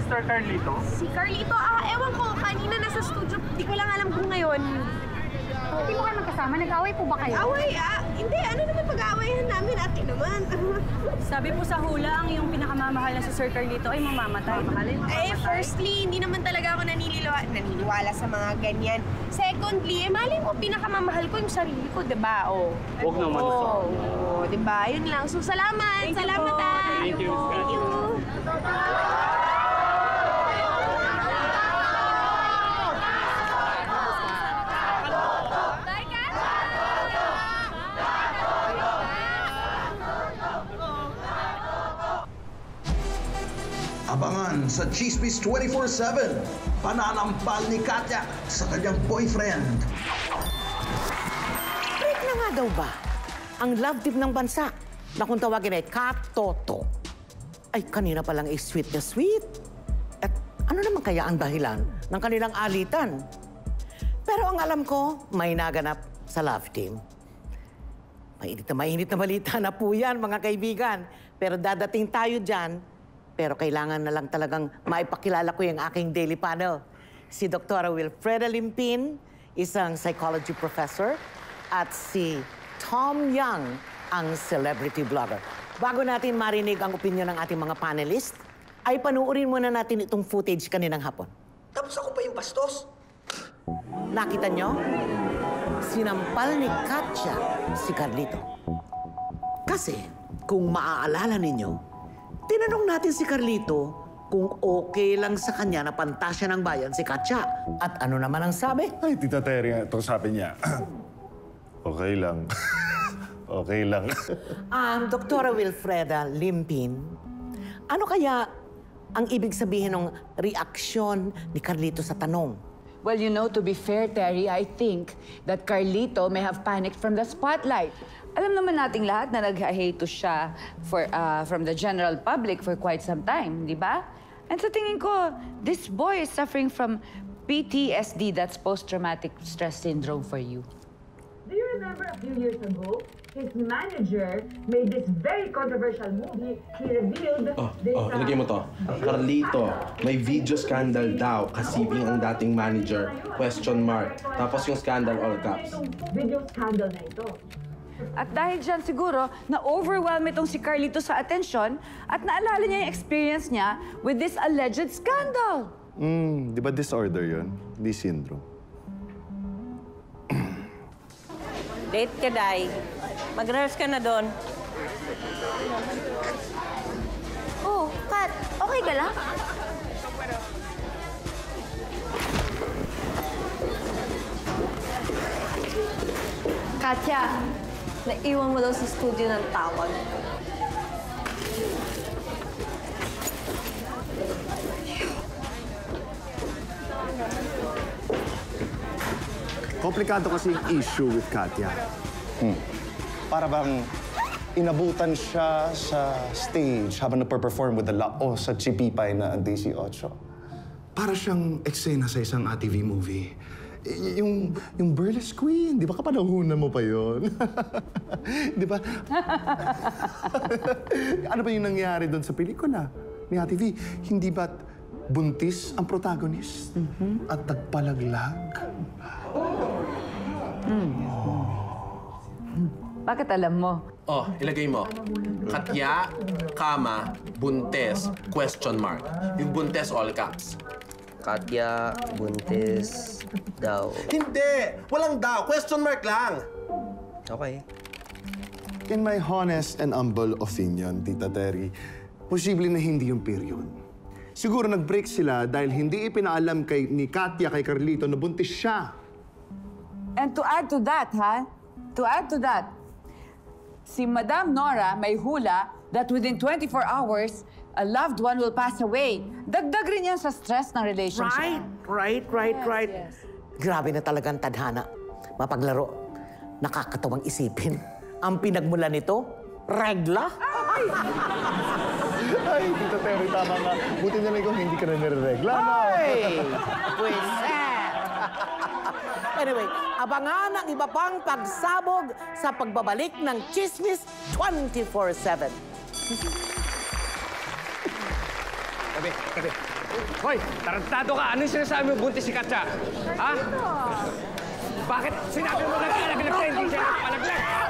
Mr. Carlito? Si Carlito, ewan ko. Kanina nasa studio. Di ko lang alam kung ngayon. Hindi mo kayo magkasama? Nag-away po ba kayo? Away, hindi. Ano naman pag-aawayan namin? Ate naman. Sabi po sa hula, ang iyong pinakamamahal na si Sir Carlito ay mamamatay. Firstly, hindi naman talaga ako naniniwala sa mga ganyan. Secondly, mali mo, pinakamamahal ko yung sarili ko, diba? Huwag naman sa... Diba? Yun lang. So, salamat. Salamat, Thank you. Thank you. Abangan sa Chismis 24/7, pananampal ni Katya sa kanyang boyfriend. Break na nga daw ba ang love team ng bansa na kung tawagin ay Katoto? Ay, kanina palang sweet na sweet. At ano naman kaya ang dahilan ng kanilang alitan? Pero ang alam ko, may naganap sa love team. Mainit na balita na po yan, mga kaibigan. Pero dadating tayo dyan. Pero kailangan na lang talagang maipakilala ko yung aking daily panel. Si Dr. Wilfreda Limpin, isang psychology professor, at si Tom Young, ang celebrity blogger. Bago natin marinig ang opinion ng ating mga panelist, ay panuorin muna natin itong footage kaninang hapon. Tapos ako pa yung bastos. Nakita nyo? Sinampal ni Katya si Carlito. Kasi, kung maaalala ninyo, tinanong natin si Carlito kung okay lang sa kanya na pantasya ng bayan si Katya. At ano naman ang sabi? Ay, Tita Terry, ito sabi niya. Okay lang. Okay lang. Dr. Wilfreda Limpin, ano kaya ang ibig sabihin ng reaksyon ni Carlito sa tanong? Well, you know, to be fair, Terry, I think that Carlito may have panicked from the spotlight. Alam naman nating lahat na nag-hate siya from the general public for quite some time, di ba? And sa tingin ko, this boy is suffering from PTSD, that's post-traumatic stress syndrome for you. Do you remember a few years ago, his manager made this very controversial movie. He revealed this... ilagay mo to. Carlito, may video scandal daw. Kasiping ang dating manager, question mark. Tapos yung scandal all caps. Video scandal na ito. At dahil dyan siguro, na-overwhelm itong si Carlito sa atensyon at naalala niya yung experience niya with this alleged scandal. Di ba disorder yun? Di syndrome. Date ka, Day. Mag-rehearse ka na doon. Oh, Kat, okay ka lang? Katya, naiwan mo daw sa studio ng tawag. Komplikado kasi yung issue with Katya. Para bang inabutan siya sa stage habang nagper-perform with the Lao sa Chipipay na 18. Para siyang eksena sa isang ATV movie. Yung Burlesque Queen, di ba kapanahunan mo pa yun? Di ba? Ano ba yung nangyari doon sa pelikula ni ATV? Hindi ba't buntis ang protagonist at nagpalaglag? Bakit alam mo? Ilagay mo. Katya, kama, buntes, question mark. Yung buntes all caps. Katya, buntis, daw. Hindi! Walang daw. Question mark lang. Okay. In my honest and humble opinion, Tita Terry, posible na hindi yung period. Siguro nag-break sila dahil hindi ipinaalam ni Katya kay Carlito na buntis siya. And to add to that, si Madam Nora may hula that within 24 hours, a loved one will pass away. Dagdag rin yan sa stress ng relationship. Right. Yes. Grabe na talagang tadhana. Mapaglaro. Nakakatawang isipin. Ang pinagmula nito, regla. Ay, Tita Terry, tama nga. Buti na lang ikaw hindi ka na nireregla, no? Ay! Pwiset! Anyway, abangan ang iba pang pagsabog sa pagbabalik ng Chismis 24/7. Kabe. Hoy, tarantado ka. Ano yung sinasabi mo buntis si Katya? Ha? Bakit sinabi mo nagpalaglag na hindi siya nagpalaglag?